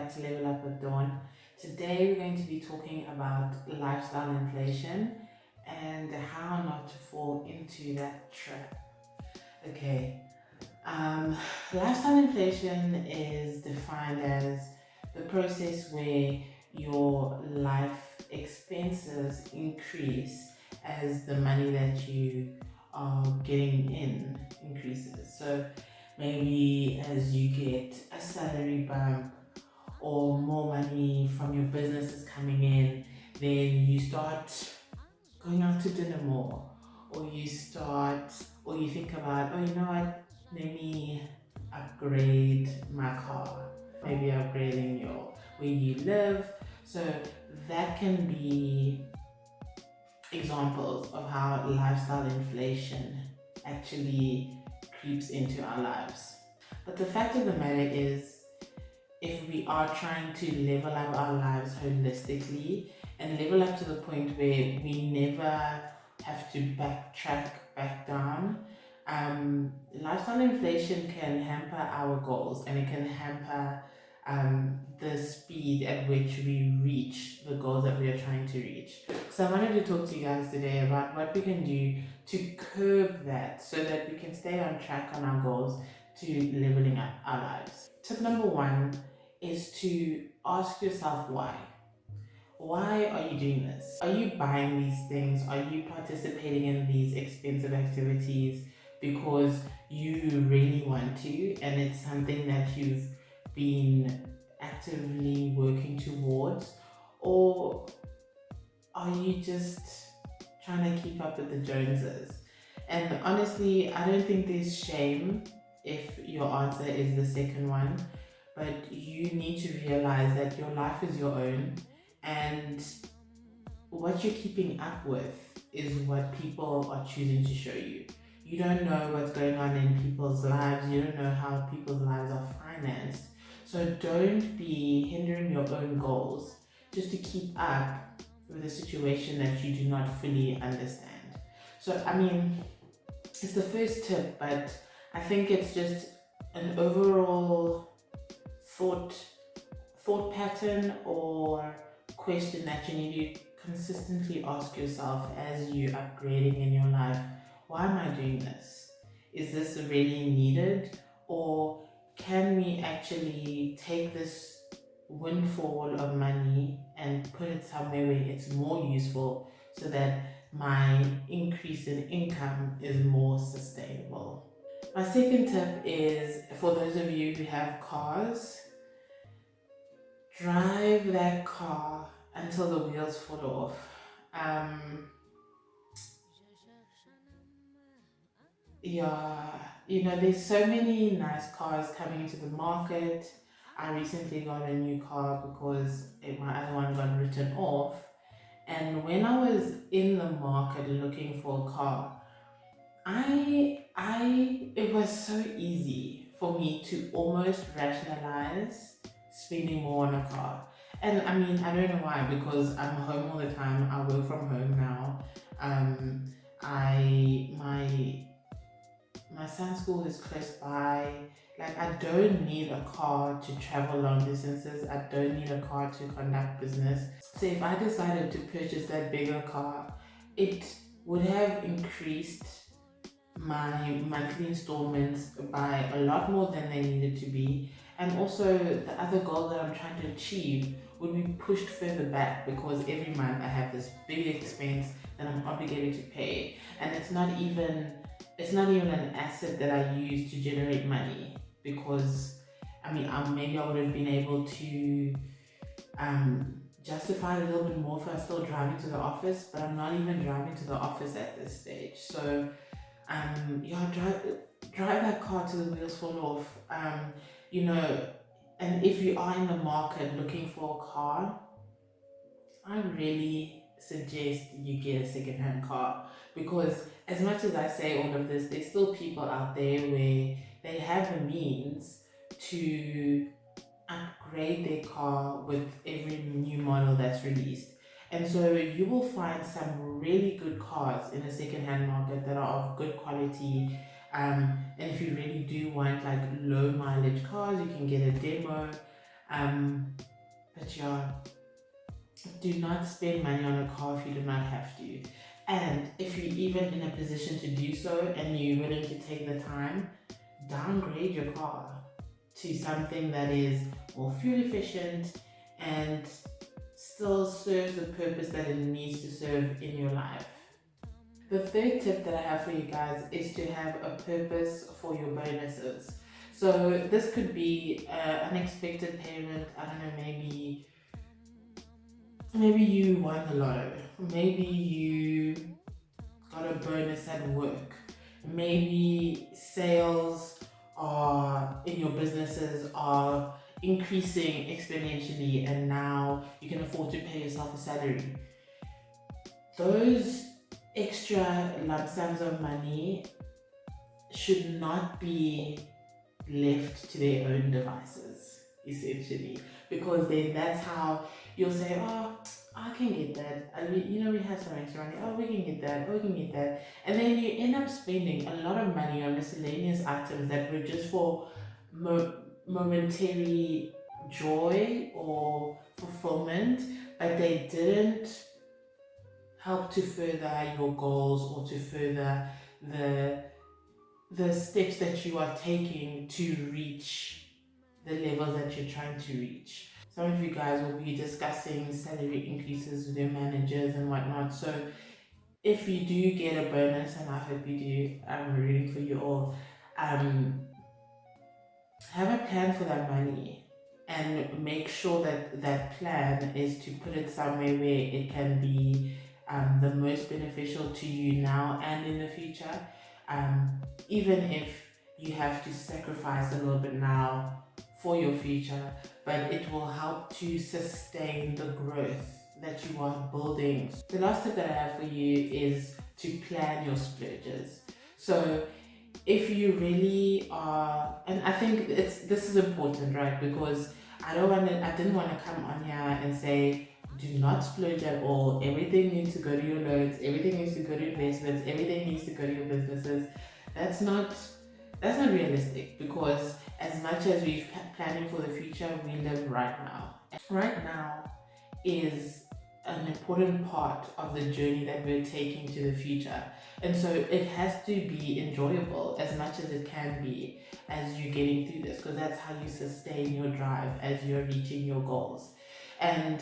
back to Level Up with Dawn. Today we're going to be talking about lifestyle inflation and how not to fall into that trap. Okay, um, lifestyle inflation is defined as the process where your life expenses increase as the money that you are getting in increases. So maybe as you get a salary bump or more money from your businesses coming in, then you start going out to dinner more, or you think about, oh, you know what, let me upgrade my car, maybe upgrading your where you live. So that can be examples of how lifestyle inflation actually creeps into our lives. But the fact of the matter is, if we are trying to level up our lives holistically and level up to the point where we never have to backtrack back down, lifestyle inflation can hamper our goals, and it can hamper the speed at which we reach the goals that we are trying to reach. So I wanted to talk to you guys today about what we can do to curb that so that we can stay on track on our goals to leveling up our lives. Tip number one is to ask yourself why. Why are you doing this? Are you buying these things? Are you participating in these expensive activities because you really want to and it's something that you've been actively working towards? Or are you just trying to keep up with the Joneses? And honestly, I don't think there's shame if your answer is the second one, but you need to realize that your life is your own, and what you're keeping up with is what people are choosing to show you. You don't know what's going on in people's lives, you don't know how people's lives are financed. So don't be hindering your own goals just to keep up with a situation that you do not fully understand. So, I mean, it's the first tip, but I think it's just an overall thought pattern or question that you need to consistently ask yourself as you're upgrading in your life. Why am I doing this? Is this really needed? Or can we actually take this windfall of money and put it somewhere where it's more useful so that my increase in income is more sustainable? My second tip is for those of you who have cars, drive that car until the wheels fall off. Yeah, there's so many nice cars coming into the market. I recently got a new car because my other one got written off. And when I was in the market looking for a car, it was so easy for me to almost rationalize spending more on a car. And I mean, I don't know why, because I'm home all the time. I work from home now. My son's school is close by. Like, I don't need a car to travel long distances. I don't need a car to conduct business. So if I decided to purchase that bigger car, it would have increased my monthly installments by a lot more than they needed to be. And also the other goal that I'm trying to achieve would be pushed further back, because every month I have this big expense that I'm obligated to pay, and it's not even an asset that I use to generate money, because maybe I would have been able to justify it a little bit more if I was still driving to the office, but I'm not even driving to the office at this stage. So drive that car till the wheels fall off. And if you are in the market looking for a car, I really suggest you get a second-hand car, because as much as I say all of this, there's still people out there where they have the means to upgrade their car with every new model that's released. And so you will find some really good cars in the second-hand market that are of good quality. And if you really do want like low mileage cars, you can get a demo. But yeah, do not spend money on a car if you do not have to. And if you're even in a position to do so and you're willing to take the time, downgrade your car to something that is more fuel efficient and still serves the purpose that it needs to serve in your life. The third tip that I have for you guys is to have a purpose for your bonuses. So this could be unexpected payment. I don't know, maybe you won the lotto. Maybe you got a bonus at work. Maybe sales are in your businesses are increasing exponentially and now you can afford to pay yourself a salary. Those extra lump sums of money should not be left to their own devices, essentially, because then that's how you'll say, oh, I can get that. We have some extra money. Oh, we can get that. Oh, we can get that. And then you end up spending a lot of money on miscellaneous items that were just for momentary joy or fulfillment, but they didn't help to further your goals or to further the steps that you are taking to reach the levels that you're trying to reach. Some of you guys will be discussing salary increases with your managers and whatnot. So if you do get a bonus, and I hope you do, I'm rooting for you all, have a plan for that money and make sure that that plan is to put it somewhere where it can be the most beneficial to you now and in the future. Even if you have to sacrifice a little bit now for your future, but it will help to sustain the growth that you are building. The last tip that I have for you is to plan your splurges. So if you really are, and I think this is important, right? Because I didn't want to come on here and say, do not splurge at all. Everything needs to go to your loans. Everything needs to go to investments. Everything needs to go to your businesses. That's not realistic, because as much as we're planning for the future, we live right now. Right now is an important part of the journey that we're taking to the future. And so it has to be enjoyable as much as it can be as you're getting through this, because that's how you sustain your drive as you're reaching your goals. And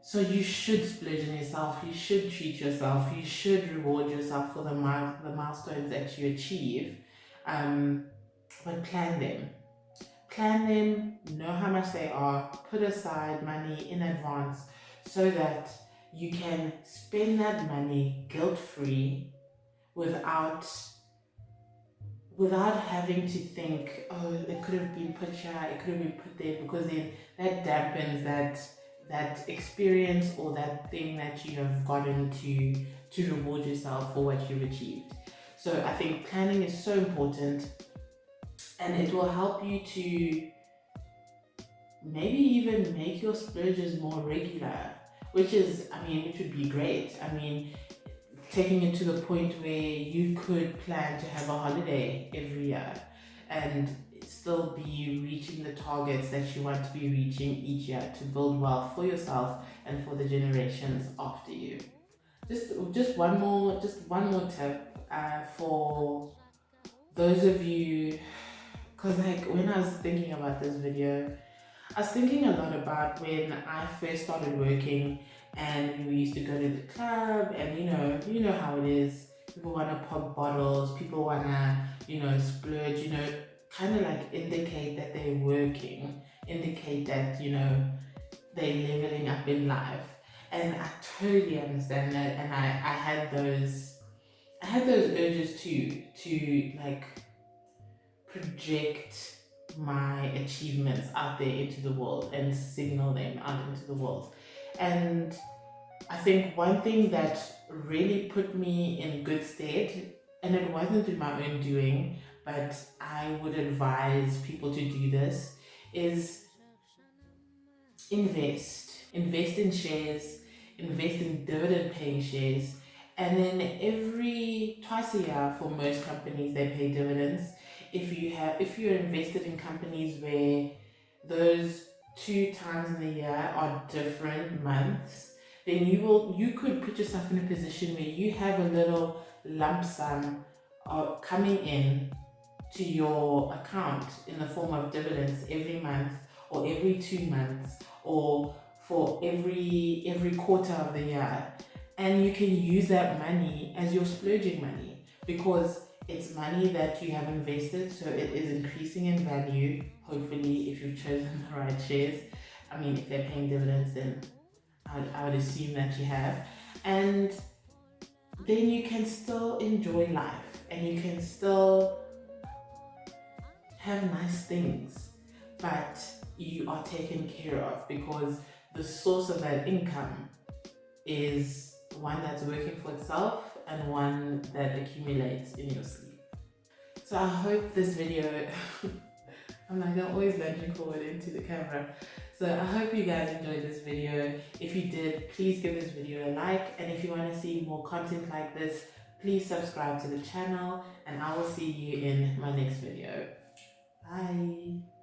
so you should splurge on yourself, you should treat yourself, you should reward yourself for the milestones that you achieve. But plan them. Plan them, know how much they are, put aside money in advance so that you can spend that money guilt-free without having to think, oh, it could have been put here, it could have been put there, because then that dampens that experience or that thing that you have gotten to reward yourself for what you've achieved. So I think planning is so important, and it will help you to maybe even make your splurges more regular, which would be great. Taking it to the point where you could plan to have a holiday every year and still be reaching the targets that you want to be reaching each year to build wealth for yourself and for the generations after you. Just one more tip for those of you, because when I was thinking about this video, I was thinking a lot about when I first started working and we used to go to the club, and you know how it is. People want to pop bottles, people want to, splurge, kind of like indicate that they're working, indicate that, they're leveling up in life. And I totally understand that, and I had those urges too, to like project my achievements out there into the world and signal them out into the world. And I think one thing that really put me in good stead, and it wasn't through my own doing, but I would advise people to do this, is invest in shares, invest in dividend paying shares, and then twice a year, for most companies, they pay dividends. If you're invested in companies where those 2 times in the year are different months, then you could put yourself in a position where you have a little lump sum coming in to your account in the form of dividends every month, or every 2 months, or for every quarter of the year. And you can use that money as your splurging money, because it's money that you have invested, so it is increasing in value, hopefully, if you've chosen the right shares. I mean, if they're paying dividends, then I would assume that you have. And then you can still enjoy life, and you can still have nice things, but you are taken care of, because the source of that income is one that's working for itself and one that accumulates in your sleep. So I hope this video I'm always lunging forward into the camera. So I hope you guys enjoyed this video. If you did, please give this video a like, and if you want to see more content like this, please subscribe to the channel, and I will see you in my next video. Bye.